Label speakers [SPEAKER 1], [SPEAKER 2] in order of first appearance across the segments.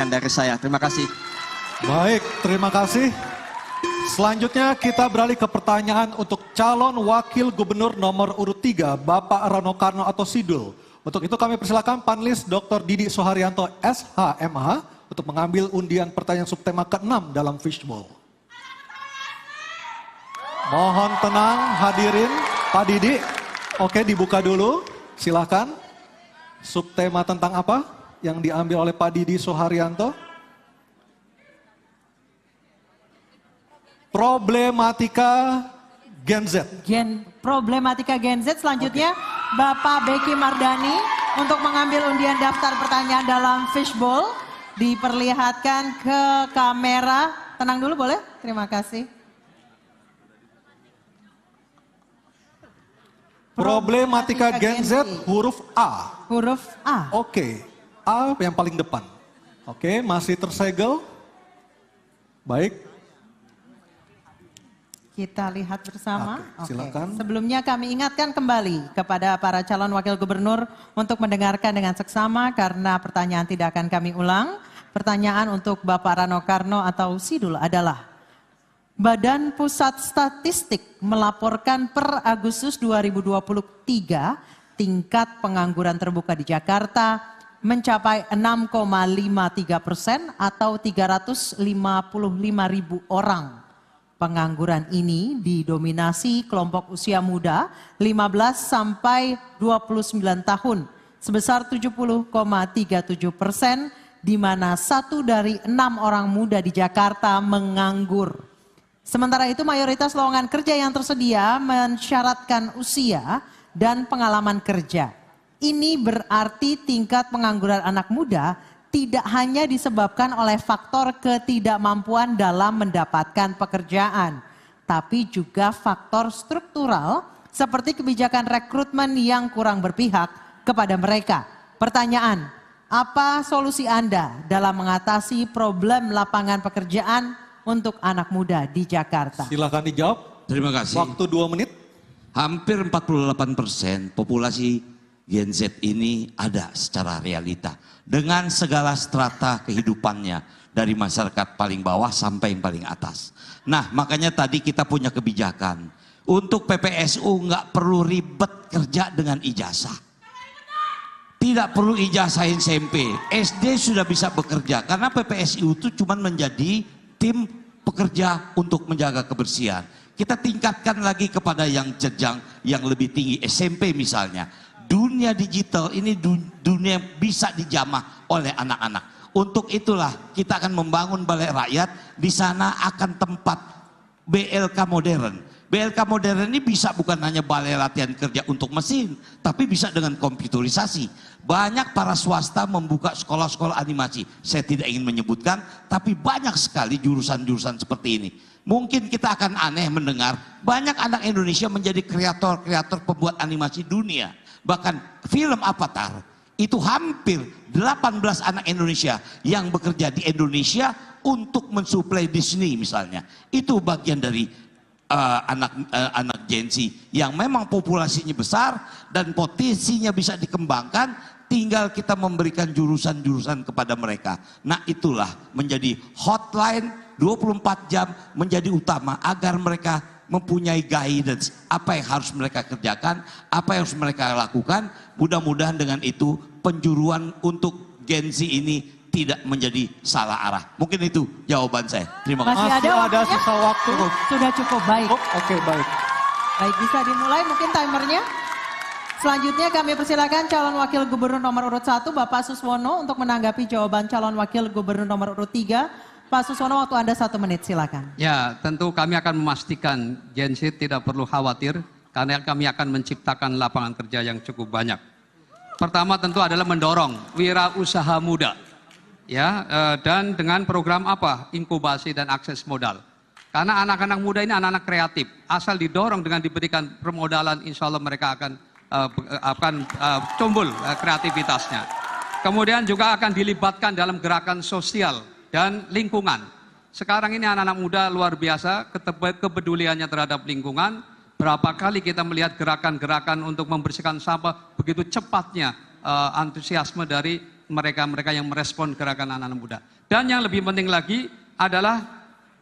[SPEAKER 1] dari saya. Terima kasih.
[SPEAKER 2] Baik, terima kasih. Selanjutnya kita beralih ke pertanyaan untuk calon wakil gubernur nomor urut 3, Bapak Rano Karno atau Sidul. Untuk itu kami persilakan panelis Dr. Didi Soharyanto SHMH untuk mengambil undian pertanyaan subtema ke-6 dalam fishbowl. Mohon tenang hadirin, Pak Didi. Oke, dibuka dulu, silakan. Subtema tentang apa yang diambil oleh Pak Didi Soharyanto? Problematika Gen Z.
[SPEAKER 3] Problematika Gen Z. Selanjutnya Bapak Beki Mardani untuk mengambil undian daftar pertanyaan dalam fishbowl. Diperlihatkan ke kamera. Tenang dulu boleh? Terima kasih.
[SPEAKER 2] Problematika Gen Z huruf A.
[SPEAKER 3] Huruf A.
[SPEAKER 2] Oke, A yang paling depan. Oke, masih tersegel. Baik.
[SPEAKER 3] Kita lihat bersama.
[SPEAKER 2] Oke, silakan.
[SPEAKER 3] Sebelumnya kami ingatkan kembali kepada para calon wakil gubernur untuk mendengarkan dengan seksama karena pertanyaan tidak akan kami ulang. Pertanyaan untuk Bapak Rano Karno atau Sidul adalah, Badan Pusat Statistik melaporkan per Agustus 2023 tingkat pengangguran terbuka di Jakarta mencapai 6,53% atau 355.000 orang. Pengangguran ini didominasi kelompok usia muda 15 sampai 29 tahun sebesar 70,37%, di mana 1 dari 6 orang muda di Jakarta menganggur. Sementara itu mayoritas lowongan kerja yang tersedia mensyaratkan usia dan pengalaman kerja. Ini berarti tingkat pengangguran anak muda tidak hanya disebabkan oleh faktor ketidakmampuan dalam mendapatkan pekerjaan, tapi juga faktor struktural seperti kebijakan rekrutmen yang kurang berpihak kepada mereka. Pertanyaan, apa solusi Anda dalam mengatasi problem lapangan pekerjaan untuk anak muda di Jakarta?
[SPEAKER 2] Silakan dijawab.
[SPEAKER 4] Terima kasih.
[SPEAKER 2] Waktu 2 menit.
[SPEAKER 4] Hampir 48% populasi Gen Z ini ada secara realita. Dengan segala strata kehidupannya. Dari masyarakat paling bawah sampai yang paling atas. Nah makanya tadi kita punya kebijakan. Untuk PPSU nggak perlu ribet kerja dengan ijazah. Tidak perlu ijazah SMP. SD sudah bisa bekerja. Karena PPSU itu cuma menjadi tim pekerja untuk menjaga kebersihan. Kita tingkatkan lagi kepada yang jenjang yang lebih tinggi, SMP misalnya. Dunia digital ini dunia yang bisa dijamah oleh anak-anak. Untuk itulah kita akan membangun balai rakyat. Di sana akan tempat BLK modern. BLK modern ini bisa bukan hanya balai latihan kerja untuk mesin, tapi bisa dengan komputerisasi. Banyak para swasta membuka sekolah-sekolah animasi. Saya tidak ingin menyebutkan, tapi banyak sekali jurusan-jurusan seperti ini. Mungkin kita akan aneh mendengar banyak anak Indonesia menjadi kreator-kreator pembuat animasi dunia. Bahkan film Avatar itu hampir 18 anak Indonesia yang bekerja di Indonesia untuk mensuplai Disney misalnya. Itu bagian dari anak Gen Z yang memang populasinya besar dan potensinya bisa dikembangkan, tinggal kita memberikan jurusan-jurusan kepada mereka. Nah itulah menjadi hotline 24 jam menjadi utama agar mereka mempunyai guidance apa yang harus mereka kerjakan, apa yang harus mereka lakukan. Mudah-mudahan dengan itu penjuruan untuk Gen Z ini tidak menjadi salah arah. Mungkin itu jawaban saya. Terima kasih.
[SPEAKER 2] Masih ada sisa waktu.
[SPEAKER 3] Sudah cukup baik.
[SPEAKER 2] Oke, baik.
[SPEAKER 3] Baik, bisa dimulai mungkin timernya. Selanjutnya kami persilakan calon wakil gubernur nomor urut 1 Bapak Suswono untuk menanggapi jawaban calon wakil gubernur nomor urut 3. Pak Suswono, waktu Anda 1 menit, silakan.
[SPEAKER 5] Ya, tentu kami akan memastikan Gen Z tidak perlu khawatir karena kami akan menciptakan lapangan kerja yang cukup banyak. Pertama tentu adalah mendorong wirausaha muda. Ya, dan dengan program apa? Inkubasi dan akses modal. Karena anak-anak muda ini anak-anak kreatif. Asal didorong dengan diberikan permodalan, insya Allah mereka akan tumbuh kreativitasnya. Kemudian juga akan dilibatkan dalam gerakan sosial dan lingkungan. Sekarang ini anak-anak muda luar biasa kepeduliannya terhadap lingkungan. Berapa kali kita melihat gerakan-gerakan untuk membersihkan sampah, begitu cepatnya antusiasme dari mereka-mereka yang merespon gerakan anak-anak muda. Dan yang lebih penting lagi adalah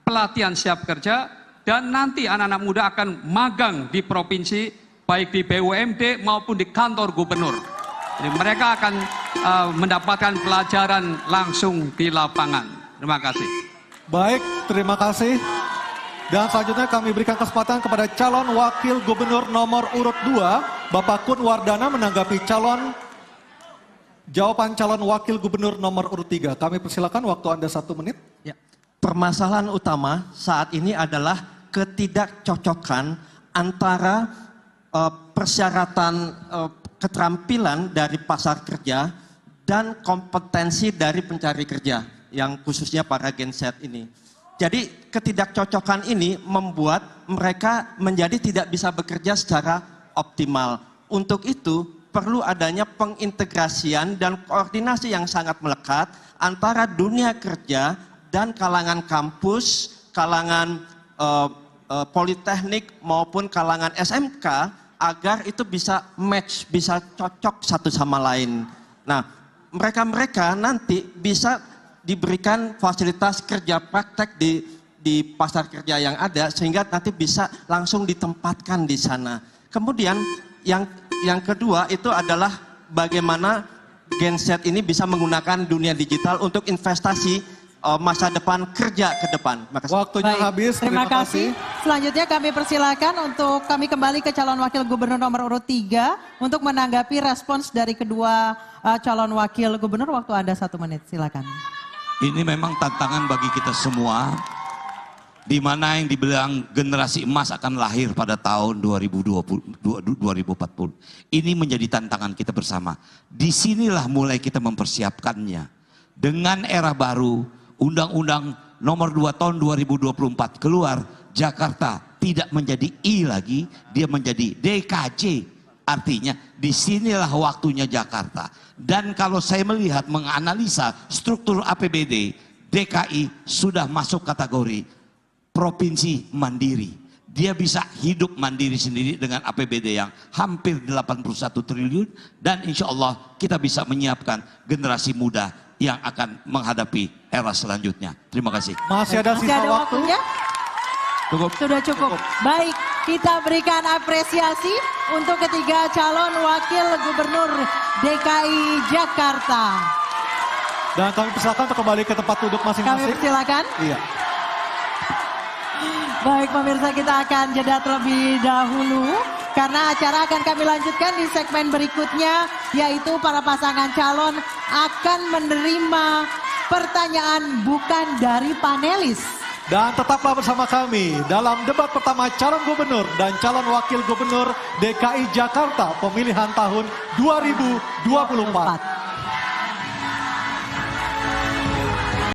[SPEAKER 5] pelatihan siap kerja, dan nanti anak-anak muda akan magang di provinsi, baik di BUMD maupun di kantor gubernur. Jadi mereka akan mendapatkan pelajaran langsung di lapangan. Terima kasih.
[SPEAKER 2] Baik, terima kasih. Dan selanjutnya kami berikan kesempatan kepada calon wakil gubernur nomor urut 2, Bapak Kun Wardana, menanggapi jawaban calon wakil gubernur nomor urut 3. Kami persilakan, waktu Anda 1 menit.
[SPEAKER 1] Ya. Permasalahan utama saat ini adalah ketidakcocokan antara persyaratan keterampilan dari pasar kerja dan kompetensi dari pencari kerja, yang khususnya para Gen Z ini. Jadi ketidakcocokan ini membuat mereka menjadi tidak bisa bekerja secara optimal. Untuk itu perlu adanya pengintegrasian dan koordinasi yang sangat melekat antara dunia kerja dan kalangan kampus, kalangan politeknik maupun kalangan SMK, agar itu bisa match, bisa cocok satu sama lain. Nah, mereka-mereka nanti bisa diberikan fasilitas kerja praktek di pasar kerja yang ada, sehingga nanti bisa langsung ditempatkan di sana. Kemudian yang kedua itu adalah bagaimana Gen Z ini bisa menggunakan dunia digital untuk investasi masa depan kerja ke depan. Makasih.
[SPEAKER 2] Waktunya
[SPEAKER 3] Baik,
[SPEAKER 2] habis,
[SPEAKER 3] terima kasih. Selanjutnya kami persilakan untuk kami kembali ke calon wakil gubernur nomor urut 3 untuk menanggapi respons dari kedua calon wakil gubernur. Waktu Anda 1 menit, silakan.
[SPEAKER 4] Ini memang tantangan bagi kita semua, di mana yang dibilang generasi emas akan lahir pada tahun 2040. Ini menjadi tantangan kita bersama. Disinilah mulai kita mempersiapkannya. Dengan era baru, Undang-Undang nomor 2 tahun 2024 keluar, Jakarta tidak menjadi I lagi, dia menjadi DKJ. Artinya disinilah waktunya Jakarta. Dan kalau saya melihat, menganalisa struktur APBD, DKI sudah masuk kategori provinsi mandiri. Dia bisa hidup mandiri sendiri dengan APBD yang hampir 81 triliun. Dan insya Allah kita bisa menyiapkan generasi muda yang akan menghadapi era selanjutnya. Terima kasih.
[SPEAKER 2] Masih ada sisa
[SPEAKER 3] ada
[SPEAKER 2] waktu.
[SPEAKER 3] waktunya?
[SPEAKER 2] Cukup.
[SPEAKER 3] Sudah cukup. Baik, kita berikan apresiasi untuk ketiga calon wakil gubernur DKI Jakarta.
[SPEAKER 2] Dan kami persilakan untuk kembali ke tempat duduk
[SPEAKER 3] Kami
[SPEAKER 2] masing-masing.
[SPEAKER 3] persilakan.
[SPEAKER 2] Iya.
[SPEAKER 3] Baik pemirsa, kita akan jeda terlebih dahulu karena acara akan kami lanjutkan di segmen berikutnya, yaitu para pasangan calon akan menerima pertanyaan bukan dari panelis.
[SPEAKER 2] Dan tetaplah bersama kami dalam debat pertama calon gubernur dan calon wakil gubernur DKI Jakarta pemilihan tahun 2024.